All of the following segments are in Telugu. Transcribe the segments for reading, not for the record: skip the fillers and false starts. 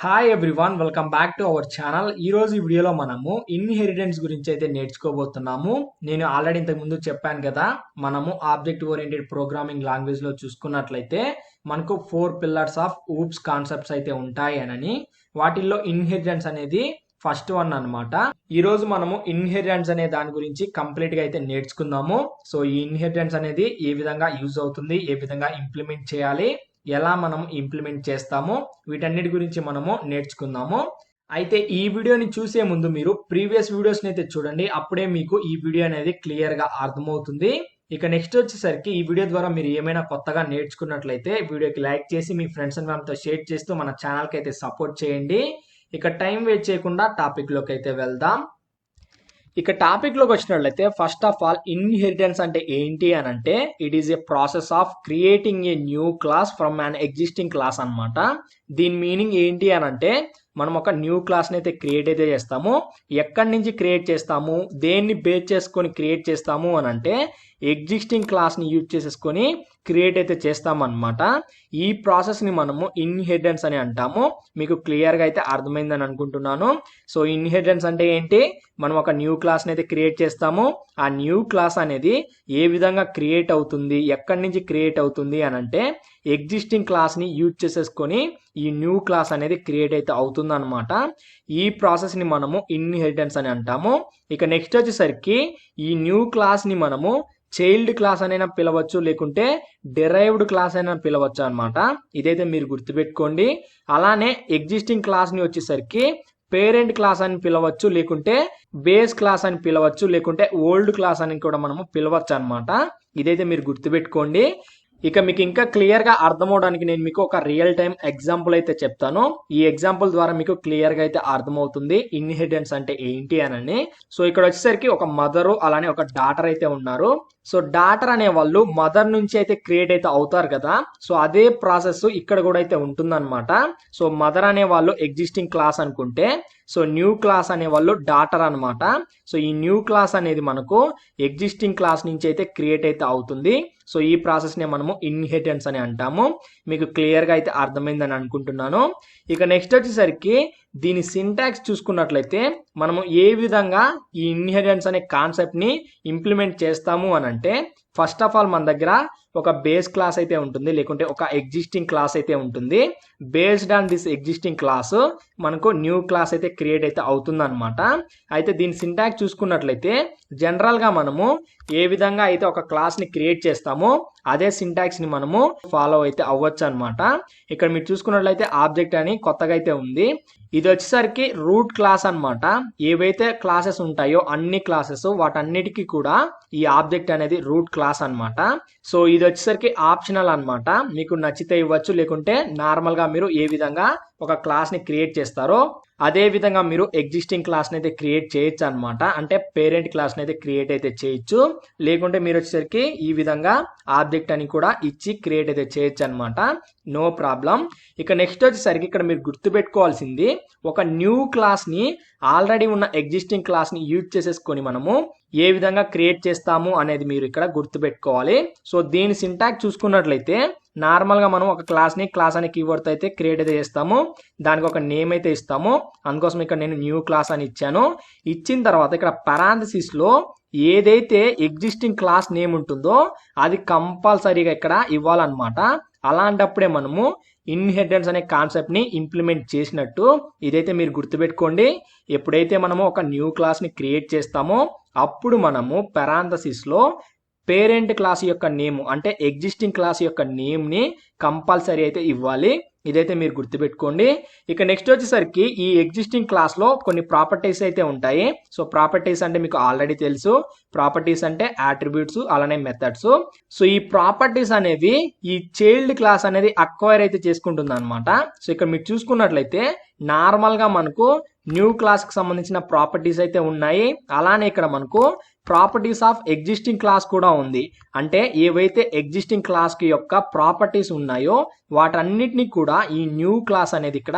Hi everyone welcome back to our channel. ఈ రోజు ఈ వీడియోలో మనము ఇన్హెరిటెన్స్ గురించి అయితే నేర్చుకోబోతున్నాము. నేను ఆల్రెడీ ఇంతకు ముందు చెప్పాను కదా, మనము ఆబ్జెక్ట్ ఓరియంటెడ్ ప్రోగ్రామింగ్ లాంగ్వేజ్ లో చూసుకున్నట్లయితే మనకు 4 పిల్లర్స్ ఆఫ్ ఊప్స్ కాన్సెప్ట్స్ అయితే ఉంటాయి అని. వాటిల్లో ఇన్హెరిటెన్స్ అనేది ఫస్ట్ వన్ అన్నమాట. ఈ రోజు మనము ఇన్హెరిటెన్స్ అనే దాని గురించి కంప్లీట్ గా అయితే నేర్చుకుందాము. సో ఈ ఇన్హెరిటెన్స్ అనేది ఏ విధంగా యూజ్ అవుతుంది, ఏ విధంగా ఇంప్లిమెంట్ చేయాలి, ఎలా మనం ఇంప్లిమెంట్ చేస్తామో వీటన్నిటి గురించి మనము నేర్చుకుందాము. అయితే ఈ వీడియోని చూసే ముందు మీరు ప్రీవియస్ వీడియోస్ని అయితే చూడండి. అప్పుడే మీకు ఈ వీడియో అనేది క్లియర్గా అర్థమవుతుంది. ఇక నెక్స్ట్ వచ్చేసరికి ఈ వీడియో ద్వారా మీరు ఏమైనా కొత్తగా నేర్చుకున్నట్లయితే వీడియోకి లైక్ చేసి మీ ఫ్రెండ్స్ అండ్ ఫ్యామిలీతో షేర్ చేస్తూ మన ఛానల్కి అయితే సపోర్ట్ చేయండి. ఇక టైం వేస్ట్ చేయకుండా టాపిక్లోకి అయితే వెళ్దాం. ఇక టాపిక్ లోకి వచ్చినట్లయితే ఫస్ట్ ఆఫ్ ఆల్ ఇన్హెరిటెన్స్ అంటే ఏంటి అని అంటే it is a process of creating a new class from an existing class అన్నమాట. దీని మీనింగ్ ఏంటి అని అంటే మనం ఒక న్యూ క్లాస్ని అయితే క్రియేట్ అయితే చేస్తాము. ఎక్కడి నుంచి క్రియేట్ చేస్తాము, దేన్ని బేస్ చేసుకొని క్రియేట్ చేస్తాము అని అంటే ఎగ్జిస్టింగ్ క్లాస్ని యూజ్ చేసేసుకొని క్రియేట్ అయితే చేస్తామన్నమాట. ఈ ప్రాసెస్ని మనము ఇన్హెరిటెన్స్ అని అంటాము. మీకు క్లియర్గా అయితే అర్థమైందని అనుకుంటున్నాను. సో ఇన్హెరిటెన్స్ అంటే ఏంటి, మనం ఒక న్యూ క్లాస్ని అయితే క్రియేట్ చేస్తాము. ఆ న్యూ క్లాస్ అనేది ఏ విధంగా క్రియేట్ అవుతుంది, ఎక్కడి నుంచి క్రియేట్ అవుతుంది అని అంటే ఎగ్జిస్టింగ్ క్లాస్ని యూజ్ చేసేసుకొని ఈ న్యూ క్లాస్ అనేది క్రియేట్ అయితే అవుతుంది అనమాట. ఈ ప్రాసెస్ని మనము ఇన్హెరిటెన్స్ అని అంటాము. ఇక నెక్స్ట్ వచ్చేసరికి ఈ న్యూ క్లాస్ని మనము చైల్డ్ క్లాస్ అయినా పిలవచ్చు, లేకుంటే డిరైవ్డ్ క్లాస్ అయినా పిలవచ్చు అనమాట. ఇదైతే మీరు గుర్తుపెట్టుకోండి. అలానే ఎగ్జిస్టింగ్ క్లాస్ని వచ్చేసరికి పేరెంట్ క్లాస్ అని పిలవచ్చు, లేకుంటే బేస్ క్లాస్ అని పిలవచ్చు, లేకుంటే ఓల్డ్ క్లాస్ అని కూడా మనము పిలవచ్చు అనమాట. ఇదైతే మీరు గుర్తుపెట్టుకోండి. ఇక మీకు ఇంకా క్లియర్గా అర్థమవడానికి నేను మీకు ఒక రియల్ టైం ఎగ్జాంపుల్ అయితే చెప్తాను. ఈ ఎగ్జాంపుల్ ద్వారా మీకు క్లియర్గా అయితే అర్థమవుతుంది ఇన్హెరిటెన్స్ అంటే ఏంటి అని. సో ఇక్కడ వచ్చేసరికి ఒక మదరు అలానే ఒక డాటర్ అయితే ఉన్నారు. సో డాటర్ అనే వాళ్ళు మదర్ నుంచి అయితే క్రియేట్ అయితే అవుతారు కదా. సో అదే ప్రాసెస్ ఇక్కడ కూడా అయితే ఉంటుందన్నమాట. సో మదర్ అనే వాళ్ళు ఎగ్జిస్టింగ్ క్లాస్ అనుకుంటే, సో న్యూ క్లాస్ అనే వాళ్ళు డాటర్ అనమాట. సో ఈ న్యూ క్లాస్ అనేది మనకు ఎగ్జిస్టింగ్ క్లాస్ నుంచి అయితే క్రియేట్ అయితే అవుతుంది. సో ఈ ప్రాసెస్నే మనము ఇన్హెరిటెన్స్ అని అంటాము. మీకు క్లియర్గా అయితే అర్థమైందని అనుకుంటున్నాను. ఇక నెక్స్ట్ వచ్చేసరికి దీని సింటాక్స్ చూసుకున్నట్లయితే మనము ఏ విధంగా ఈ ఇన్హెరిటెన్స్ అనే కాన్సెప్ట్ని ఇంప్లిమెంట్ చేస్తాము అని అంటే ఫస్ట్ ఆఫ్ ఆల్ మన దగ్గర ఒక బేస్ క్లాస్ అయితే ఉంటుంది, లేకుంటే ఒక ఎగ్జిస్టింగ్ క్లాస్ అయితే ఉంటుంది. Based on this existing class మనకు న్యూ క్లాస్ అయితే క్రియేట్ అయితే అవుతుంది అనమాట. అయితే దీని సింటాక్స్ చూసుకున్నట్లయితే జనరల్గా మనము ఏ విధంగా అయితే ఒక క్లాస్ని క్రియేట్ చేస్తామో అదే సింటాక్స్ని మనము ఫాలో అయితే అవ్వచ్చు అనమాట. ఇక్కడ మీరు చూసుకున్నట్లయితే ఆబ్జెక్ట్ అని కొత్తగా అయితే ఉంది. ఇది వచ్చేసరికి రూట్ క్లాస్ అనమాట. ఏవైతే క్లాసెస్ ఉంటాయో అన్ని క్లాసెస్ వాటన్నిటికీ కూడా ఈ ఆబ్జెక్ట్ అనేది రూట్ క్లాస్ అనమాట. సో ఇది వచ్చేసరికి ఆప్షనల్ అనమాట. మీకు నచ్చితే ఇవ్వచ్చు, లేకుంటే నార్మల్గా మీరు ఏ విధంగా ఒక క్లాస్ని క్రియేట్ చేస్తారో అదే విధంగా మీరు ఎగ్జిస్టింగ్ క్లాస్ని అయితే క్రియేట్ చేయొచ్చు అనమాట. అంటే పేరెంట్ క్లాస్ని అయితే క్రియేట్ అయితే చేయొచ్చు, లేకుంటే మీరు వచ్చేసరికి ఈ విధంగా ఆబ్జెక్ట్ అని కూడా ఇచ్చి క్రియేట్ అయితే చేయొచ్చు అనమాట. No problem. ఇక నెక్స్ట్ వచ్చేసరికి ఇక్కడ మీరు గుర్తుపెట్టుకోవాల్సింది ఒక న్యూ క్లాస్ని ఆల్రెడీ ఉన్న ఎగ్జిస్టింగ్ క్లాస్ని యూజ్ చేసేసుకొని మనము ఏ విధంగా క్రియేట్ చేస్తాము అనేది మీరు ఇక్కడ గుర్తుపెట్టుకోవాలి. సో దీని సింటాక్స్ చూసుకున్నట్లయితే నార్మల్గా మనం ఒక క్లాస్ అనే కీవర్డ్తో అయితే క్రియేట్ అయితే చేస్తాము. దానికి ఒక నేమ్ అయితే ఇస్తాము. అందుకోసం ఇక్కడ నేను న్యూ క్లాస్ అని ఇచ్చాను. ఇచ్చిన తర్వాత ఇక్కడ పారాంథసిస్లో ఏదైతే ఎగ్జిస్టింగ్ క్లాస్ నేమ్ ఉంటుందో అది కంపల్సరీగా ఇక్కడ ఇవ్వాలన్నమాట. అలాంటప్పుడే మనము ఇన్హెరిటెన్స్ అనే కాన్సెప్ట్ని ఇంప్లిమెంట్ చేసినట్టు. ఇదైతే మీరు గుర్తుపెట్టుకోండి. ఎప్పుడైతే మనము ఒక న్యూ క్లాస్ని క్రియేట్ చేస్తామో అప్పుడు మనము పారాంథసిస్లో పేరెంట్ క్లాస్ యొక్క నేమ్ అంటే ఎగ్జిస్టింగ్ క్లాస్ యొక్క నేమ్ని కంపల్సరీ అయితే ఇవ్వాలి. ఇదైతే మీరు గుర్తుపెట్టుకోండి. ఇక నెక్స్ట్ వచ్చేసరికి ఈ ఎగ్జిస్టింగ్ క్లాస్లో కొన్ని ప్రాపర్టీస్ అయితే ఉంటాయి. సో ప్రాపర్టీస్ అంటే మీకు ఆల్రెడీ తెలుసు. ప్రాపర్టీస్ అంటే యాట్రిబ్యూట్స్ అలానే మెథడ్స్. సో ఈ ప్రాపర్టీస్ అనేవి ఈ చైల్డ్ క్లాస్ అనేది అక్వైర్ అయితే చేసుకుంటుంది అనమాట. సో ఇక్కడ మీరు చూసుకున్నట్లయితే నార్మల్గా మనకు న్యూ క్లాస్కి సంబంధించిన ప్రాపర్టీస్ అయితే ఉన్నాయి. అలానే ఇక్కడ మనకు ప్రాపర్టీస్ ఆఫ్ ఎగ్జిస్టింగ్ క్లాస్ కూడా ఉంది. అంటే ఏవైతే ఎగ్జిస్టింగ్ క్లాస్కి యొక్క ప్రాపర్టీస్ ఉన్నాయో వాటన్నిటిని కూడా ఈ న్యూ క్లాస్ అనేది ఇక్కడ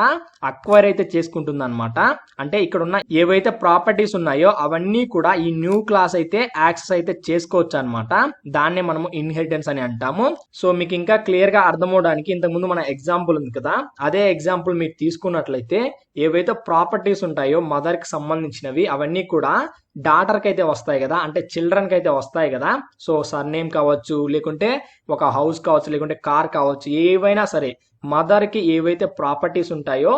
అక్వైర్ అయితే చేసుకుంటుంది అనమాట. అంటే ఇక్కడ ఉన్న ఏవైతే ప్రాపర్టీస్ ఉన్నాయో అవన్నీ కూడా ఈ న్యూ క్లాస్ అయితే యాక్సెస్ అయితే చేసుకోవచ్చు అనమాట. దాన్నే మనము ఇన్హెరిటెన్స్ అని అంటాము. సో మీకు ఇంకా క్లియర్ గా అర్థమవడానికి ఇంతకుముందు మన ఎగ్జాంపుల్ ఉంది కదా, అదే ఎగ్జాంపుల్ మీరు తీసుకున్నట్లయితే ఏవైతే ప్రాపర్టీస్ ఉంటాయో మదర్ కి సంబంధించినవి అవన్నీ కూడా డాటర్ కి అయితే వస్తాయి కదా, అంటే చిల్డ్రన్ కి అయితే వస్తాయి కదా. సో సర్నేమ్ కావచ్చు, లేకుంటే ఒక హౌస్ కావచ్చు, లేకుంటే కార్ కావచ్చు, ఏవైనా సరే మదర్ కి ఏవైతే ప్రాపర్టీస్ ఉంటాయో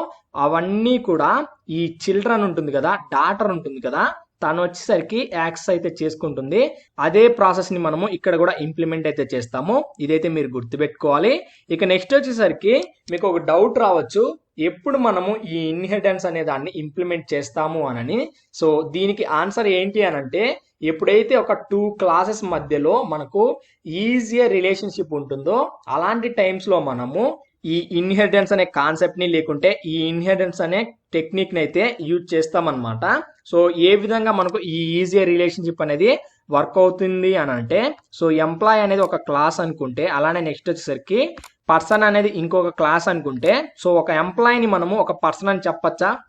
అవన్నీ కూడా ఈ చిల్డ్రన్ ఉంటుంది కదా, డాటర్ ఉంటుంది కదా, తను వచ్చేసరికి యాక్సెస్ అయితే చేసుకుంటుంది. అదే ప్రాసెస్ ని మనము ఇక్కడ కూడా ఇంప్లిమెంట్ అయితే చేస్తాము. ఇదైతే మీరు గుర్తుపెట్టుకోవాలి. ఇక నెక్స్ట్ వచ్చేసరికి మీకు ఒక డౌట్ రావచ్చు, ఎప్పుడు మనము ఈ ఇన్హెరిటెన్స్ అనే దాన్ని ఇంప్లిమెంట్ చేస్తాము అని. సో దీనికి ఆన్సర్ ఏంటి అని అంటే, ఎప్పుడైతే ఒక 2 క్లాసెస్ మధ్యలో మనకు ఈజియర్ రిలేషన్షిప్ ఉంటుందో అలాంటి టైమ్స్ లో మనము ఈ ఇన్హెరిటెన్స్ అనే కాన్సెప్ట్ ని, లేకుంటే ఈ ఇన్హెరిటెన్స్ అనే టెక్నిక్ ని అయితే యూజ్ చేస్తామన్నమాట. సో ఏ విధంగా మనకు ఈ ఈజియర్ రిలేషన్షిప్ అనేది వర్క్ అవుతుంది అని అంటే, సో ఎంప్లాయ్ అనేది ఒక క్లాస్ అనుకుంటే, అలానే నెక్స్ట్ వచ్చేసరికి పర్సన్ అనేది ఇంకొక క్లాస్ అనుకుంటే, సో ఒక ఎంప్లాయీని మనము ఒక పర్సన్ అని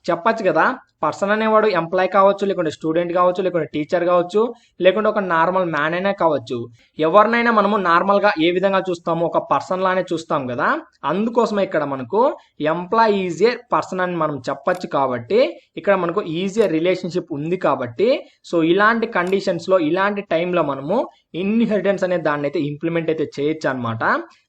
చెప్పచ్చు కదా. పర్సన్ అనేవాడు ఎంప్లాయ్ కావచ్చు, లేకుంటే స్టూడెంట్ కావచ్చు, లేకుంటే టీచర్ కావచ్చు, లేకుంటే ఒక నార్మల్ మ్యాన్ అయినా కావచ్చు. ఎవరినైనా మనము నార్మల్ గా ఏ విధంగా చూస్తాము, ఒక పర్సన్ లానే చూస్తాం కదా. అందుకోసమే ఇక్కడ మనకు ఎంప్లాయ్ ఈజియర్ పర్సన్ అని మనం చెప్పచ్చు. కాబట్టి ఇక్కడ మనకు ఈజియర్ రిలేషన్షిప్ ఉంది కాబట్టి, సో ఇలాంటి కండిషన్స్ లో, ఇలాంటి టైంలో మనము ఇన్హెరిటెన్స్ అనే దాన్ని అయితే ఇంప్లిమెంట్ అయితే చేయొచ్చు అనమాట.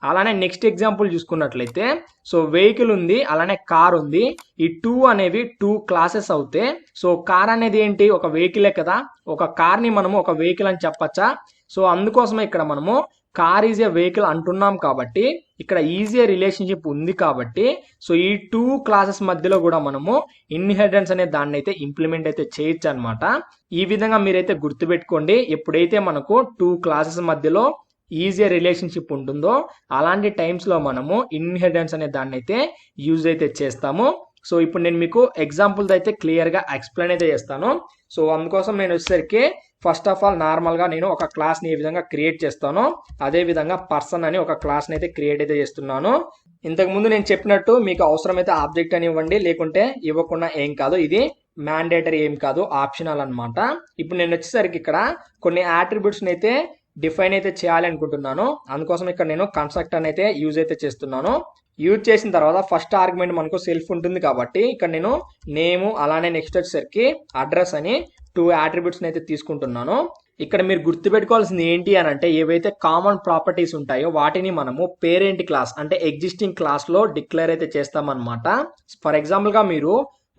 అలానే నెక్స్ట్ ఎగ్జాంపుల్ చూసుకున్నట్లయితే, సో వెహికల్ ఉంది, అలానే కార్ ఉంది. ఈ 2 అనేవి 2 క్లాసెస్ అవుతాయి. సో కార్ అనేది ఏంటి, ఒక వెహికలే కదా. ఒక కార్ ని మనము ఒక వెహికల్ అని చెప్పచ్చా. సో అందుకోసమే ఇక్కడ మనము కార్ ఈజ్ ఏ వెహికల్ అంటున్నాం కాబట్టి, ఇక్కడ ఈజియర్ రిలేషన్షిప్ ఉంది కాబట్టి, సో ఈ 2 క్లాసెస్ మధ్యలో కూడా మనము ఇన్హెరిటెన్స్ అనే దాన్ని అయితే ఇంప్లిమెంట్ అయితే చేయొచ్చు అనమాట. ఈ విధంగా మీరైతే గుర్తుపెట్టుకోండి. ఎప్పుడైతే మనకు 2 క్లాసెస్ మధ్యలో ఈజియర్ రిలేషన్షిప్ ఉంటుందో అలాంటి టైమ్స్ లో మనము ఇన్హెరిటెన్స్ అనే దాన్ని అయితే యూజ్ అయితే చేస్తాము. సో ఇప్పుడు నేను మీకు ఎగ్జాంపుల్ అయితే క్లియర్ గా ఎక్స్ప్లెయిన్ అయితే చేస్తాను. సో అందుకోసం నేను వచ్చేసరికి ఫస్ట్ ఆఫ్ ఆల్ నార్మల్ గా నేను ఒక క్లాస్ ని ఏ విధంగా క్రియేట్ చేస్తానో అదే విధంగా పర్సన్ అని ఒక క్లాస్ ని అయితే క్రియేట్ అయితే చేస్తున్నాను. ఇంతకు ముందు నేను చెప్పినట్టు మీకు అవసరమైతే ఆబ్జెక్ట్ అని ఇవ్వండి, లేకుంటే ఇవ్వకుండా ఏం కాదు. ఇది మ్యాండేటరీ ఏం కాదు, ఆప్షనల్ అన్నమాట. ఇప్పుడు నేను వచ్చేసరికి ఇక్కడ కొన్ని ఆట్రిబ్యూట్స్ అయితే డిఫైన్ అయితే చేయాలి అనుకుంటున్నాను. అందుకోసం ఇక్కడ నేను కన్స్ట్రక్ట్ అని అయితే యూజ్ అయితే చేస్తున్నాను. యూజ్ చేసిన తర్వాత ఫస్ట్ ఆర్గ్యుమెంట్ మనకు సెల్ఫ్ ఉంటుంది కాబట్టి ఇక్కడ నేను నేమ్, అలానే నెక్స్ట్ వచ్చేసరికి అడ్రస్ అని 2 ఆట్రిబ్యూట్స్ అయితే తీసుకుంటున్నాను. ఇక్కడ మీరు గుర్తుపెట్టుకోవాల్సింది ఏంటి అని అంటే, ఏవైతే కామన్ ప్రాపర్టీస్ ఉంటాయో వాటిని మనము పేరెంట్ క్లాస్ అంటే ఎగ్జిస్టింగ్ క్లాస్ లో డిక్లేర్ అయితే చేస్తామన్నమాట. ఫర్ ఎగ్జాంపుల్ గా మీరు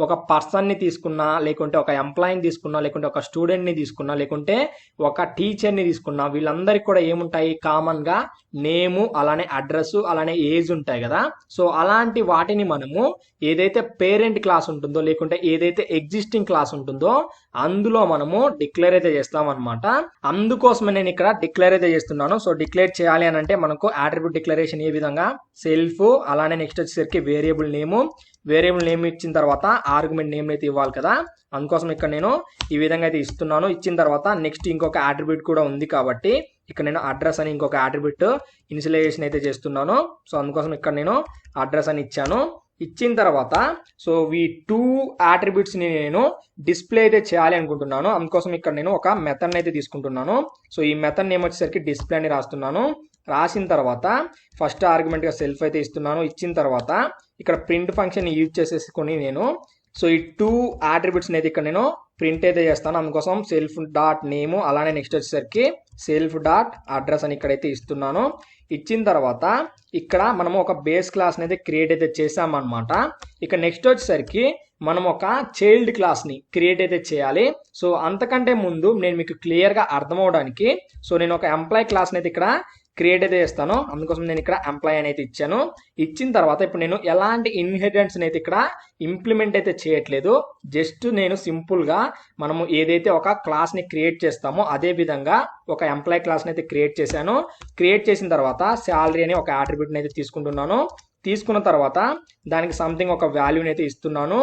ఒక పర్సన్ ని తీసుకున్నా, లేకుంటే ఒక ఎంప్లాయీని తీసుకున్నా, లేకుంటే ఒక స్టూడెంట్ ని తీసుకున్నా, లేకుంటే ఒక టీచర్ ని తీసుకున్నా, వీళ్ళందరికీ కూడా ఏముంటాయి, కామన్ గా నేము, అలానే అడ్రస్, అలానే ఏజ్ ఉంటాయి కదా. సో అలాంటి వాటిని మనము ఏదైతే పేరెంట్ క్లాస్ ఉంటుందో, లేకుంటే ఏదైతే ఎగ్జిస్టింగ్ క్లాస్ ఉంటుందో అందులో మనము డిక్లేర్ అయితే చేస్తాం అనమాట. అందుకోసమే నేను ఇక్కడ డిక్లేర్ అయితే చేస్తున్నాను. సో డిక్లేర్ చేయాలి అని అంటే మనకు అట్రిబ్యూట్ డిక్లరేషన్ ఏ విధంగా సెల్ఫ్, అలానే నెక్స్ట్ వచ్చేసరికి వేరియబుల్ నేమ్ ఇచ్చిన తర్వాత ఆర్గ్యుమెంట్ నేమ్ అయితే ఇవ్వాలి కదా. అందుకోసం ఇక్కడ నేను ఈ విధంగా అయితే ఇస్తున్నాను. ఇచ్చిన తర్వాత నెక్స్ట్ ఇంకొక అట్రిబ్యూట్ కూడా ఉంది కాబట్టి ఇక్కడ నేను అడ్రస్ అని ఇంకొక అట్రిబ్యూట్ ఇనిషియలైజేషన్ అయితే చేస్తున్నాను. సో అందుకోసం ఇక్కడ నేను అడ్రస్ అని ఇచ్చాను. ఇచ్చిన తర్వాత సో ఈ 2 ఆట్రిబ్యూట్స్ ని నేను డిస్ప్లే అయితే చేయాలి అనుకుంటున్నాను. అందుకోసం ఇక్కడ నేను ఒక మెథడ్ అయితే తీసుకుంటున్నాను. సో ఈ మెథడ్ నేమ్ వచ్చేసరికి డిస్ప్లే అని రాస్తున్నాను. రాసిన తర్వాత ఫస్ట్ ఆర్గ్యుమెంట్ గా సెల్ఫ్ అయితే ఇస్తున్నాను. ఇచ్చిన తర్వాత ఇక్కడ ప్రింట్ ఫంక్షన్ యూజ్ చేసేసుకొని నేను సో ఈ 2 ఆట్రిబ్యూట్స్ అయితే ఇక్కడ నేను ప్రింట్ అయితే చేస్తాను. అందుకోసం సెల్ఫ్ డాట్ నేమ్, అలానే నెక్స్ట్ వచ్చేసరికి సెల్ఫ్ డాట్ అడ్రస్ అని ఇక్కడైతే ఇస్తున్నాను. ఇచ్చిన తర్వాత ఇక్కడ మనము ఒక బేస్ క్లాస్ అయితే క్రియేట్ అయితే చేసామన్నమాట. ఇక నెక్స్ట్ వచ్చేసరికి మనం ఒక చైల్డ్ క్లాస్ ని క్రియేట్ అయితే చేయాలి. సో అంతకంటే ముందు నేను మీకు క్లియర్ గా అర్థం అవడానికి సో నేను ఒక ఎంప్లాయ్ క్లాస్ అయితే ఇక్కడ క్రియేట్ అయితే చేస్తాను. అందుకోసం నేను ఇక్కడ ఎంప్లాయ్ అని అయితే ఇచ్చాను. ఇచ్చిన తర్వాత ఇప్పుడు నేను ఎలాంటి ఇన్హెరిటెన్స్ అయితే ఇక్కడ ఇంప్లిమెంట్ అయితే చేయట్లేదు. జస్ట్ నేను సింపుల్ గా మనము ఏదైతే ఒక క్లాస్ ని క్రియేట్ చేస్తామో అదే విధంగా ఒక ఎంప్లాయ్ క్లాస్ అయితే క్రియేట్ చేశాను. క్రియేట్ చేసిన తర్వాత శాలరీ అని ఒక అట్రిబ్యూట్ అయితే తీసుకుంటున్నాను. తీసుకున్న తర్వాత దానికి సంథింగ్ ఒక వాల్యూని అయితే ఇస్తున్నాను.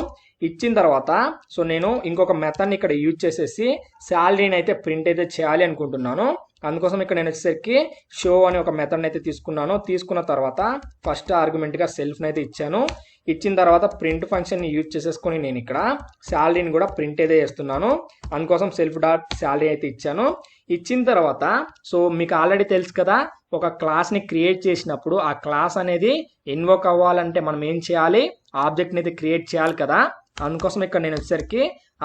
ఇచ్చిన తర్వాత సో నేను ఇంకొక మెథడ్ని ఇక్కడ యూజ్ చేసేసి శాలరీని అయితే ప్రింట్ అయితే చేయాలి అనుకుంటున్నాను. అందుకోసం ఇక్కడ నేను వచ్చేసరికి షో అనే ఒక మెథడ్ని అయితే తీసుకున్నాను. తీసుకున్న తర్వాత ఫస్ట్ ఆర్గ్యుమెంట్గా సెల్ఫ్ని అయితే ఇచ్చాను. ఇచ్చిన తర్వాత ప్రింట్ ఫంక్షన్ని యూజ్ చేసేసుకొని నేను ఇక్కడ శాలరీని కూడా ప్రింట్ అయితే చేస్తున్నాను. అందుకోసం సెల్ఫ్ డాట్ శాలరీ అయితే ఇచ్చాను. ఇచ్చిన తర్వాత సో మీకు ఆల్రెడీ తెలుసు కదా, ఒక క్లాస్ని క్రియేట్ చేసినప్పుడు ఆ క్లాస్ అనేది ఇన్వోక్ అవ్వాలంటే మనం ఏం చేయాలి, ఆబ్జెక్ట్ని అయితే క్రియేట్ చేయాలి కదా. అందుకోసం ఇక్కడ నేను వచ్చేసరికి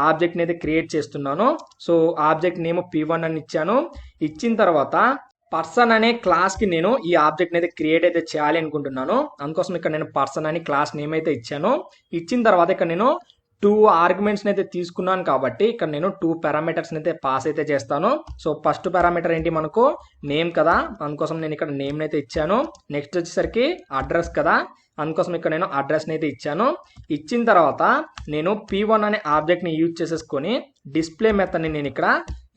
ఆబ్జెక్ట్ని అయితే క్రియేట్ చేస్తున్నాను. సో ఆబ్జెక్ట్ నేమ్ P1 అని ఇచ్చాను. ఇచ్చిన తర్వాత పర్సన్ అనే క్లాస్కి నేను ఈ ఆబ్జెక్ట్ని అయితే క్రియేట్ అయితే చేయాలి అనుకుంటున్నాను. అందుకోసం ఇక్కడ నేను పర్సన్ అని క్లాస్ నేమ్ అయితే ఇచ్చాను. ఇచ్చిన తర్వాత ఇక్కడ నేను 2 ఆర్గ్యుమెంట్స్ని అయితే తీసుకున్నాను కాబట్టి ఇక్కడ నేను 2 పారామీటర్స్ని అయితే పాస్ అయితే చేస్తాను. సో ఫస్ట్ పారామీటర్ ఏంటి, మనకు నేమ్ కదా, అందుకోసం నేను ఇక్కడ నేమ్ని అయితే ఇచ్చాను. నెక్స్ట్ వచ్చేసరికి అడ్రస్ కదా, అందుకోసం ఇక్కడ నేను అడ్రస్ని అయితే ఇచ్చాను. ఇచ్చిన తర్వాత నేను P1 అనే ఆబ్జెక్ట్ని యూజ్ చేసేసుకొని డిస్ప్లే మెథడ్ని నేను ఇక్కడ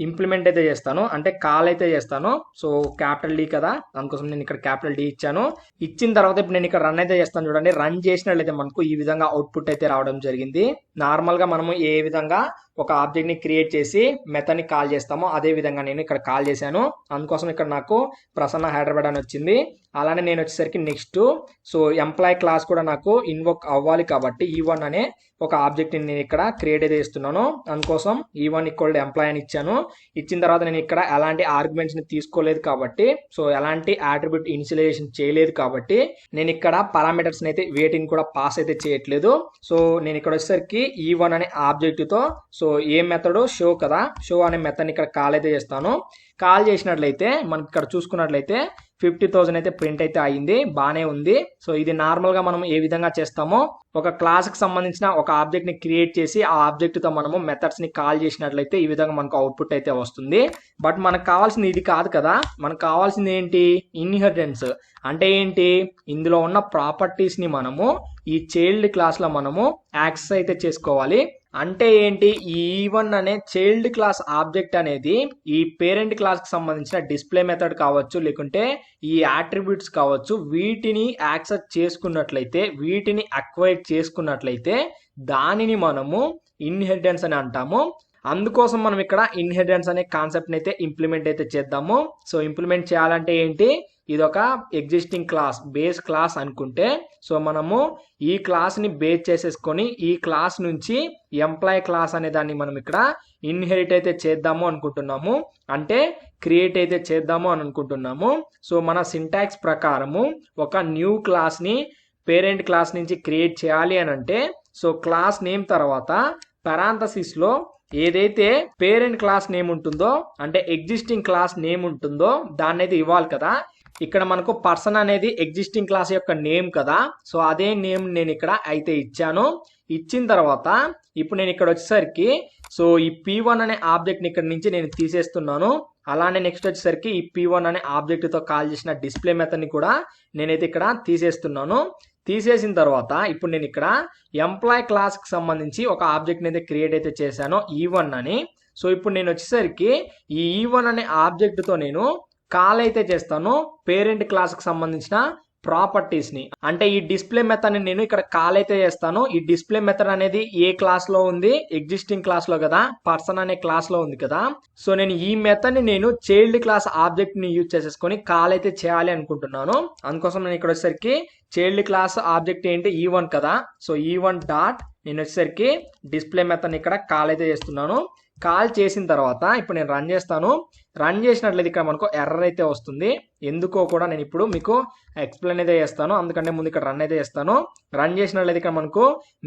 ఇంప్లిమెంట్ అయితే చేస్తాను, అంటే కాల్ అయితే చేస్తాను. సో క్యాపిటల్ D కదా, అందుకోసం నేను ఇక్కడ క్యాపిటల్ D ఇచ్చాను. ఇచ్చిన తర్వాత ఇప్పుడు నేను ఇక్కడ రన్ అయితే చేస్తాను. చూడండి, రన్ చేసినట్లయితే మనకు ఈ విధంగా అవుట్పుట్ అయితే రావడం జరిగింది. నార్మల్గా మనము ఏ విధంగా ఒక ఆబ్జెక్ట్ని క్రియేట్ చేసి మెథడ్ని కాల్ చేస్తామో అదే విధంగా నేను ఇక్కడ కాల్ చేశాను. అందుకోసం ఇక్కడ నాకు ప్రసన్న హైదరాబాద్ అని వచ్చింది. అలానే నేను వచ్చేసరికి నెక్స్ట్ సో ఎంప్లాయ్ క్లాస్ కూడా నాకు ఇన్వోక్ అవ్వాలి కాబట్టి E1 అనే ఒక ఆబ్జెక్ట్ని నేను ఇక్కడ క్రియేట్ అయితే చేస్తున్నాను. అందుకోసం E1 = ఎంప్లాయ్ అని ఇచ్చాను. ఇచ్చిన తర్వాత నేను ఇక్కడ ఎలాంటి ఆర్గ్యుమెంట్స్ని తీసుకోలేదు కాబట్టి, సో ఎలాంటి అట్రిబ్యూట్ ఇనిషియలైజేషన్ చేయలేదు కాబట్టి నేను ఇక్కడ పారామీటర్స్ని అయితే వేటిని కూడా పాస్ అయితే చేయట్లేదు. సో నేను ఇక్కడ వచ్చేసరికి E1 అనే ఆబ్జెక్ట్తో సో ఏ మెథడ్ షో కదా, షో అనే మెథడ్ని ఇక్కడ కాల్ అయితే చేస్తాను. కాల్ చేసినట్లయితే మనకి ఇక్కడ చూసుకున్నట్లయితే 50,000 అయితే ప్రింట్ అయితే అయ్యింది, బాగానే ఉంది. సో ఇది నార్మల్గా మనం ఏ విధంగా చేస్తామో, ఒక క్లాస్కి సంబంధించిన ఒక ఆబ్జెక్ట్ని క్రియేట్ చేసి ఆ ఆబ్జెక్ట్తో మనము మెథడ్స్ని కాల్ చేసినట్లయితే ఈ విధంగా మనకు అవుట్పుట్ అయితే వస్తుంది. బట్ మనకు కావాల్సింది ఇది కాదు కదా, మనకు కావాల్సింది ఏంటి, ఇన్హెరిటెన్స్. అంటే ఏంటి, ఇందులో ఉన్న ప్రాపర్టీస్ని మనము ఈ చైల్డ్ క్లాస్లో మనము యాక్సెస్ అయితే చేసుకోవాలి. అంటే ఏంటి, ఈ E1 అనే చైల్డ్ క్లాస్ ఆబ్జెక్ట్ అనేది ఈ పేరెంట్ క్లాస్కి సంబంధించిన డిస్ప్లే మెథడ్ కావచ్చు, లేకుంటే ఈ అట్రిబ్యూట్స్ కావచ్చు, వీటిని యాక్సెస్ చేసుకున్నట్లయితే, వీటిని అక్వైర్ చేసుకున్నట్లయితే దానిని మనము ఇన్హెరిటెన్స్ అని అంటాము. అందుకోసం మనం ఇక్కడ ఇన్హెరిటెన్స్ అనే కాన్సెప్ట్ని అయితే ఇంప్లిమెంట్ అయితే చేద్దాము. సో ఇంప్లిమెంట్ చేయాలంటే ఏంటి, ఇది ఒక ఎగ్జిస్టింగ్ క్లాస్, బేస్ క్లాస్ అనుకుంటే, సో మనము ఈ క్లాస్ని బేస్ చేసేసుకొని ఈ క్లాస్ నుంచి ఎంప్లాయ్ క్లాస్ అనే దాన్ని మనం ఇక్కడ ఇన్హెరిట్ అయితే చేద్దాము అనుకుంటున్నాము, అంటే క్రియేట్ అయితే చేద్దాము అని అనుకుంటున్నాము. సో మన సింటాక్స్ ప్రకారము ఒక న్యూ క్లాస్ని పేరెంట్ క్లాస్ నుంచి క్రియేట్ చేయాలి అని అంటే, సో క్లాస్ నేమ్ తర్వాత పారాంథసిస్లో ఏదైతే పేరెంట్ క్లాస్ నేమ్ ఉంటుందో, అంటే ఎగ్జిస్టింగ్ క్లాస్ నేమ్ ఉంటుందో దాన్ని అయితే ఇవ్వాలి కదా. ఇక్కడ మనకు పర్సన్ అనేది ఎగ్జిస్టింగ్ క్లాస్ యొక్క నేమ్ కదా, సో అదే నేమ్ నేను ఇక్కడ అయితే ఇచ్చాను. ఇచ్చిన తర్వాత ఇప్పుడు నేను ఇక్కడ వచ్చేసరికి సో ఈ P1 అనే ఆబ్జెక్ట్ని ఇక్కడ నుంచి నేను తీసేస్తున్నాను. అలానే నెక్స్ట్ వచ్చేసరికి ఈ P1 అనే ఆబ్జెక్ట్తో కాల్ చేసిన డిస్ప్లే మెథడ్ని కూడా నేనైతే ఇక్కడ తీసేస్తున్నాను. తీసేసిన తర్వాత ఇప్పుడు నేను ఇక్కడ ఎంప్లాయ్ క్లాస్కి సంబంధించి ఒక ఆబ్జెక్ట్ని అయితే క్రియేట్ అయితే చేశాను, E1 అని. సో ఇప్పుడు నేను వచ్చేసరికి ఈ E1 అనే ఆబ్జెక్ట్తో నేను కాల్ అయితే చేస్తాను పేరెంట్ క్లాస్కి సంబంధించిన ప్రాపర్టీస్ని. అంటే ఈ డిస్ప్లే మెథడ్ని నేను ఇక్కడ కాల్ అయితే చేస్తాను. ఈ డిస్ప్లే మెథడ్ అనేది ఏ క్లాస్లో ఉంది, ఎగ్జిస్టింగ్ క్లాస్లో కదా, పర్సన్ అనే క్లాస్లో ఉంది కదా. సో నేను ఈ మెథడ్ని నేను చైల్డ్ క్లాస్ ఆబ్జెక్ట్ని యూజ్ చేసేసుకొని కాల్ అయితే చేయాలి అనుకుంటున్నాను. అందుకోసం నేను ఇక్కడ వచ్చేసరికి చైల్డ్ క్లాస్ ఆబ్జెక్ట్ ఏంటి, E1 కదా. సో E1 డాట్ నేను వచ్చేసరికి డిస్ప్లే మెథడ్ని ఇక్కడ కాల్ అయితే చేస్తున్నాను. కాల్ చేసిన తర్వాత ఇప్పుడు నేను రన్ చేస్తాను. రన్ చేసినట్లయితే ఇక్కడ మనకు ఎర్రర్ అయితే వస్తుంది. ఎందుకో కూడా నేను ఇప్పుడు మీకు ఎక్స్ప్లెయిన్ అయితే చేస్తాను, అందుకంటే ముందు ఇక్కడ రన్ అయితే చేస్తాను. రన్ చేసినట్లయితే ఇక్కడ మనకు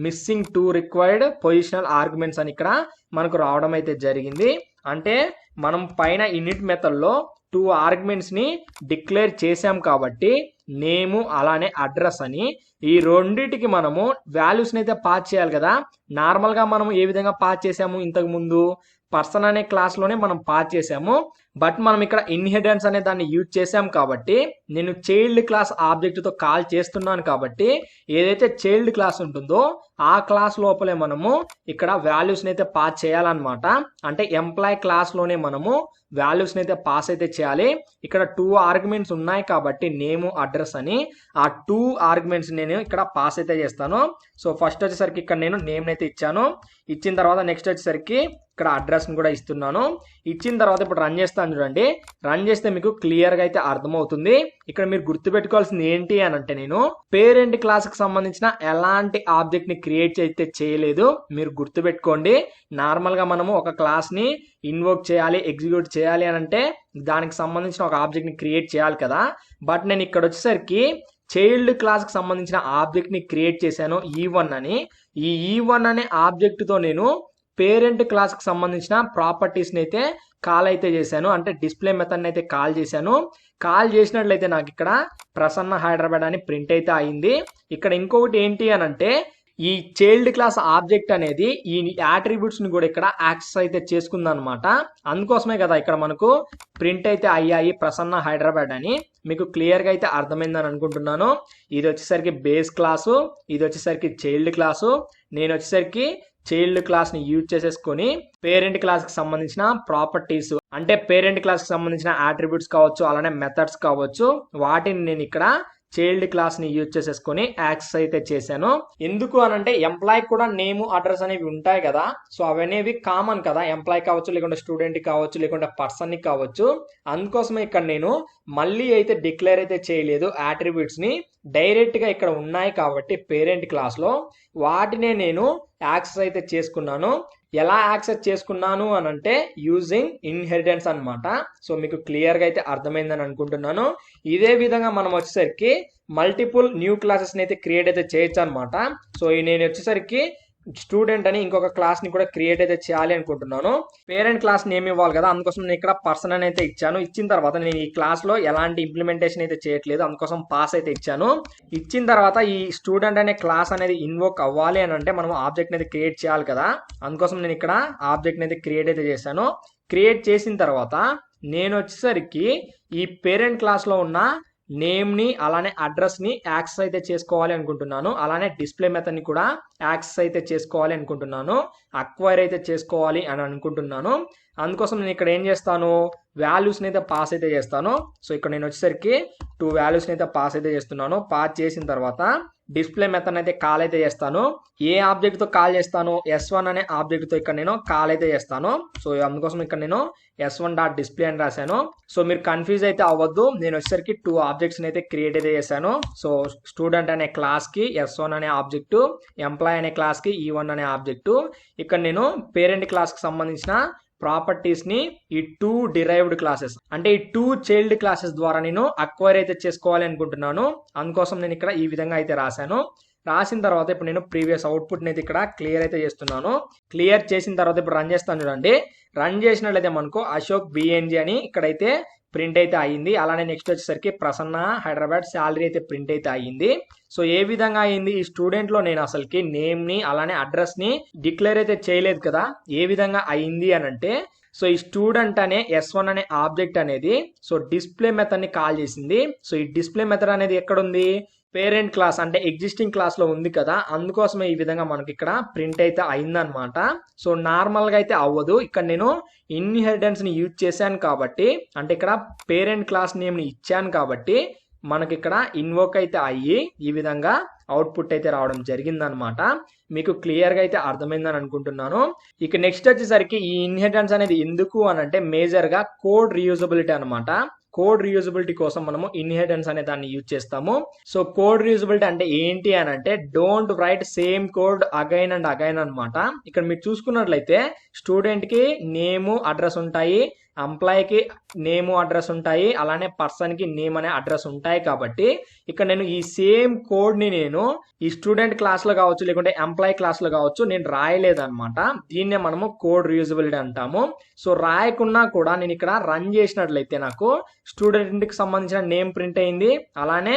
మిస్సింగ్ 2 రిక్వైర్డ్ పొజిషనల్ ఆర్గ్యుమెంట్స్ అని ఇక్కడ మనకు రావడం అయితే జరిగింది. అంటే మనం పైన ఇనిట్ మెథడ్లో 2 ఆర్గ్యుమెంట్స్ని డిక్లేర్ చేసాం కాబట్టి నేము అలానే అడ్రస్ అని ఈ రెండిటికి మనము వాల్యూస్ని అయితే పాస్ చేయాలి కదా. నార్మల్గా మనం ఏ విధంగా పాస్ చేసాము ఇంతకు ముందు, పర్సన్ అనే క్లాస్లోనే మనం పాస్ చేసాము. బట్ మనం ఇక్కడ ఇన్హెరిటెన్స్ అనే దాన్ని యూజ్ చేసాం కాబట్టి నేను చైల్డ్ క్లాస్ ఆబ్జెక్ట్తో కాల్ చేస్తున్నాను కాబట్టి ఏదైతే చైల్డ్ క్లాస్ ఉంటుందో ఆ క్లాస్ లోపలే మనము ఇక్కడ వాల్యూస్ని అయితే పాస్ చేయాలన్నమాట. అంటే ఎంప్లాయ్ క్లాస్లోనే మనము వాల్యూస్ని అయితే పాస్ అయితే చేయాలి. ఇక్కడ 2 ఆర్గ్యుమెంట్స్ ఉన్నాయి కాబట్టి నేమ్ అడ్రస్ అని, ఆ 2 ఆర్గ్యుమెంట్స్ నేను ఇక్కడ పాస్ అయితే చేస్తాను. సో ఫస్ట్ వచ్చేసరికి ఇక్కడ నేను నేమ్ అయితే ఇచ్చాను. ఇచ్చిన తర్వాత నెక్స్ట్ వచ్చేసరికి ఇక్కడ అడ్రస్ని కూడా ఇస్తున్నాను. ఇచ్చిన తర్వాత ఇప్పుడు రన్ చేస్తాను చూడండి. రన్ చేస్తే మీకు క్లియర్గా అయితే అర్థమవుతుంది. ఇక్కడ మీరు గుర్తుపెట్టుకోవాల్సింది ఏంటి అని అంటే నేను పేరెంట్ క్లాస్కి సంబంధించిన ఎలాంటి ఆబ్జెక్ట్ని క్రియేట్ అయితే చేయలేదు. మీరు గుర్తుపెట్టుకోండి. నార్మల్గా మనము ఒక క్లాస్ని ఇన్వోక్ చేయాలి, ఎగ్జిక్యూట్ చేయాలి అని అంటే దానికి సంబంధించిన ఒక ఆబ్జెక్ట్ని క్రియేట్ చేయాలి కదా. బట్ నేను ఇక్కడ వచ్చేసరికి చైల్డ్ క్లాస్కి సంబంధించిన ఆబ్జెక్ట్ని క్రియేట్ చేశాను E1 అని. ఈ E1 అనే ఆబ్జెక్ట్తో నేను పేరెంట్ క్లాస్కి సంబంధించిన ప్రాపర్టీస్ని అయితే కాల్ అయితే చేశాను. అంటే డిస్ప్లే మెథడ్ని అయితే కాల్ చేశాను. కాల్ చేసినట్లయితే నాకు ఇక్కడ ప్రసన్న హైదరాబాద్ అని ప్రింట్ అయితే అయింది. ఇక్కడ ఇంకొకటి ఏంటి అని అంటే ఈ చైల్డ్ క్లాస్ ఆబ్జెక్ట్ అనేది ఈ యాట్రిబ్యూట్స్ని కూడా ఇక్కడ యాక్సెస్ అయితే చేసుకుందనమాట. అందుకోసమే కదా ఇక్కడ మనకు ప్రింట్ అయితే అయ్యాయి ప్రసన్న హైదరాబాద్ అని. మీకు క్లియర్గా అయితే అర్థమైందని అనుకుంటున్నాను. ఇది వచ్చేసరికి బేస్ క్లాసు, ఇది వచ్చేసరికి చైల్డ్ క్లాసు. నేను వచ్చేసరికి చైల్డ్ క్లాస్ని యూజ్ చేసేసుకొని పేరెంట్ క్లాస్కి సంబంధించిన ప్రాపర్టీస్ అంటే పేరెంట్ క్లాస్కి సంబంధించిన యాట్రిబ్యూట్స్ కావచ్చు, అలానే మెథడ్స్ కావచ్చు, వాటిని నేను ఇక్కడ చైల్డ్ క్లాస్ని యూజ్ చేసేసుకొని యాక్సెస్ అయితే చేశాను. ఎందుకు అనంటే ఎంప్లాయ్ కూడా నేమ్ అడ్రస్ అనేవి ఉంటాయి కదా. సో అవనేవి కామన్ కదా, ఎంప్లాయ్ కావచ్చు, లేకుంటే స్టూడెంట్ కావచ్చు, లేకుంటే పర్సన్ కావచ్చు. అందుకోసమే ఇక్కడ నేను మళ్ళీ అయితే డిక్లేర్ అయితే చేయలేదు యాట్రిబ్యూట్స్ని. డైరెక్ట్గా ఇక్కడ ఉన్నాయి కాబట్టి పేరెంట్ క్లాస్లో వాటినే నేను యాక్సెస్ అయితే చేసుకున్నాను. ఎలా యాక్సెస్ చేసుకున్నాను అని అంటే యూజింగ్ ఇన్హెరిటెన్స్ అనమాట. సో మీకు క్లియర్గా అయితే అర్థమైందని అనుకుంటున్నాను. ఇదే విధంగా మనం వచ్చేసరికి మల్టిపుల్ న్యూ క్లాసెస్ని అయితే క్రియేట్ అయితే చేయొచ్చు అనమాట. సో నేను వచ్చేసరికి స్టూడెంట్ అని ఇంకొక క్లాస్ని కూడా క్రియేట్ అయితే చేయాలి అనుకుంటున్నాను. పేరెంట్ క్లాస్ నేమ్ ఇవ్వాలి కదా, అందుకోసం నేను ఇక్కడ పర్సన్ అని అయితే ఇచ్చాను. ఇచ్చిన తర్వాత నేను ఈ క్లాస్లో ఎలాంటి ఇంప్లిమెంటేషన్ అయితే చేయట్లేదు, అందుకోసం పాస్ అయితే ఇచ్చాను. ఇచ్చిన తర్వాత ఈ స్టూడెంట్ అనే క్లాస్ అనేది ఇన్వోక్ అవ్వాలి అని అంటే మనం ఆబ్జెక్ట్ అనేది క్రియేట్ చేయాలి కదా. అందుకోసం నేను ఇక్కడ ఆబ్జెక్ట్ అనేది క్రియేట్ అయితే చేశాను. క్రియేట్ చేసిన తర్వాత నేను వచ్చేసరికి ఈ పేరెంట్ క్లాస్లో ఉన్న నేమ్ని అలానే అడ్రస్ని యాక్సెస్ అయితే చేసుకోవాలి అనుకుంటున్నాను. అలానే డిస్ప్లే మెథడ్ని కూడా యాక్సెస్ అయితే చేసుకోవాలి అనుకుంటున్నాను. అక్వైర్ అయితే చేసుకోవాలి అని అనుకుంటున్నాను. అందుకోసం నేను ఇక్కడ ఏం చేస్తాను, వాల్యూస్ని అయితే పాస్ అయితే చేస్తాను. సో ఇక్కడ నేను వచ్చేసరికి 2 వాల్యూస్ని అయితే పాస్ అయితే చేస్తున్నాను. పాస్ చేసిన తర్వాత డిస్ప్లే మెథడ్ అయితే కాల్ అయితే చేస్తాను. ఏ ఆబ్జెక్ట్తో కాల్ చేస్తాను, S1 అనే ఆబ్జెక్ట్తో ఇక్కడ నేను కాల్ అయితే చేస్తాను. సో అందుకోసం ఇక్కడ నేను S1.display అని రాశాను. సో మీరు కన్ఫ్యూజ్ అయితే అవ్వద్దు. నేను వచ్చేసరికి 2 ఆబ్జెక్ట్స్ని అయితే క్రియేట్ అయితే చేశాను. సో స్టూడెంట్ అనే క్లాస్కి S1 అనే ఆబ్జెక్టు, ఎంప్లాయ్ అనే క్లాస్కి E1 అనే ఆబ్జెక్టు. ఇక్కడ నేను పేరెంట్ క్లాస్కి సంబంధించిన ప్రాపర్టీస్ని ఈ 2 డిరైవ్డ్ క్లాసెస్ అంటే ఈ 2 చైల్డ్ క్లాసెస్ ద్వారా నేను అక్వైర్ అయితే చేసుకోవాలి అనుకుంటున్నాను. అందుకోసం నేను ఇక్కడ ఈ విధంగా అయితే రాశాను. రాసిన తర్వాత ఇప్పుడు నేను ప్రీవియస్ అవుట్పుట్ని అయితే ఇక్కడ క్లియర్ అయితే చేస్తున్నాను. క్లియర్ చేసిన తర్వాత ఇప్పుడు రన్ చేస్తాను చూడండి. రన్ చేసినట్లయితే మనకు అశోక్ BNG అని ఇక్కడైతే ప్రింట్ అయితే అయ్యింది. అలానే నెక్స్ట్ వచ్చేసరికి ప్రసన్న హైదరాబాద్ శాలరీ అయితే ప్రింట్ అయితే అయ్యింది. సో ఏ విధంగా అయ్యింది, ఈ స్టూడెంట్లో నేను అసలుకి నేమ్ని అలానే అడ్రస్ని డిక్లేర్ అయితే చేయలేదు కదా. ఏ విధంగా అయ్యింది అని అంటే సో ఈ స్టూడెంట్ అనే S1 అనే ఆబ్జెక్ట్ అనేది సో డిస్ప్లే మెథడ్ని కాల్ చేసింది. సో ఈ డిస్ప్లే మెథడ్ అనేది ఎక్కడ ఉంది, పేరెంట్ క్లాస్ అంటే ఎగ్జిస్టింగ్ క్లాస్లో ఉంది కదా. అందుకోసమే ఈ విధంగా మనకి ఇక్కడ ప్రింట్ అయితే అయిందనమాట. సో నార్మల్గా అయితే అవ్వదు. ఇక్కడ నేను ఇన్హెరిటెన్స్ని యూజ్ చేశాను కాబట్టి అంటే ఇక్కడ పేరెంట్ క్లాస్ నేమ్ని ఇచ్చాను కాబట్టి మనకి ఇక్కడ ఇన్వోక్ అయితే అయ్యి ఈ విధంగా అవుట్పుట్ అయితే రావడం జరిగిందనమాట. మీకు క్లియర్గా అయితే అర్థమైందని అనుకుంటున్నాను. ఇక నెక్స్ట్ వచ్చేసరికి ఈ ఇన్హెరిటెన్స్ అనేది ఎందుకు అని అంటే మేజర్గా కోడ్ రీయూజబిలిటీ అనమాట. కోడ్ రీయూజబిలిటీ కోసం మనము ఇన్హెరిటెన్స్ అనే దాన్ని యూజ్ చేస్తాము. సో కోడ్ రీయూజబిలిటీ అంటే ఏంటి అని అంటే don't write same code again and again అనమాట. ఇక్కడ మీరు చూసుకున్నట్లయితే స్టూడెంట్కి నేము అడ్రస్ ఉంటాయి, ఎంప్లాయీకి నేము అడ్రస్ ఉంటాయి, అలానే పర్సన్కి నేమ్ అనే అడ్రస్ ఉంటాయి. కాబట్టి ఇక్కడ నేను ఈ సేమ్ కోడ్ని నేను ఈ స్టూడెంట్ క్లాస్లో కావచ్చు లేకుంటే ఎంప్లాయీ క్లాస్లో కావచ్చు నేను రాయలేదన్నమాట. దీన్నే మనము కోడ్ రీయూజబిలిటీ అంటాము. సో రాయకున్నా కూడా నేను ఇక్కడ రన్ చేసినట్లయితే నాకు స్టూడెంట్కి సంబంధించిన నేమ్ ప్రింట్ అయింది, అలానే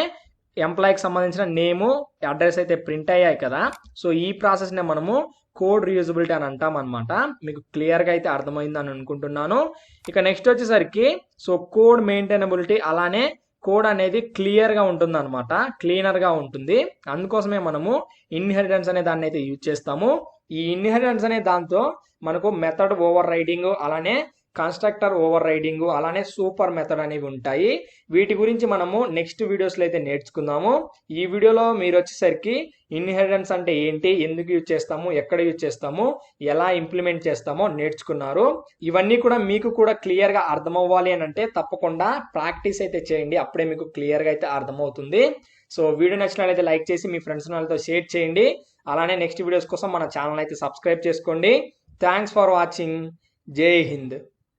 ఎంప్లాయీకి సంబంధించిన నేము అడ్రస్ అయితే ప్రింట్ అయ్యాయి కదా. సో ఈ ప్రాసెస్నే మనము కోడ్ రీయూజబిలిటీ అని అంటాం అనమాట. మీకు క్లియర్గా అయితే అర్థమైందని అనుకుంటున్నాను. ఇక నెక్స్ట్ వచ్చేసరికి సో కోడ్ మెయింటైనబిలిటీ, అలానే కోడ్ అనేది క్లియర్గా ఉంటుంది అనమాట, క్లీనర్గా ఉంటుంది. అందుకోసమే మనము ఇన్హెరిటెన్స్ అనే దాన్ని అయితే యూజ్ చేస్తాము. ఈ ఇన్హెరిటెన్స్ అనే దాంతో మనకు మెథడ్ ఓవర్ రైడింగ్, అలానే కన్స్ట్రక్టర్ ఓవర్ రైడింగ్, అలానే సూపర్ మెథడ్ అనేవి ఉంటాయి. వీటి గురించి మనము నెక్స్ట్ వీడియోస్లో అయితే నేర్చుకుందాము. ఈ వీడియోలో మీరు వచ్చేసరికి ఇన్హెరిటెన్స్ అంటే ఏంటి, ఎందుకు యూజ్ చేస్తాము, ఎక్కడ యూజ్ చేస్తాము, ఎలా ఇంప్లిమెంట్ చేస్తామో నేర్చుకున్నారు. ఇవన్నీ కూడా మీకు కూడా క్లియర్గా అర్థం అవ్వాలి అని అంటే తప్పకుండా ప్రాక్టీస్ అయితే చేయండి, అప్పుడే మీకు క్లియర్గా అయితే అర్థమవుతుంది. సో వీడియో నచ్చినట్లయితే లైక్ చేసి మీ ఫ్రెండ్స్ వాళ్ళతో షేర్ చేయండి. అలానే నెక్స్ట్ వీడియోస్ కోసం మన ఛానల్ అయితే సబ్స్క్రైబ్ చేసుకోండి. Thanks for watching. జై హింద్.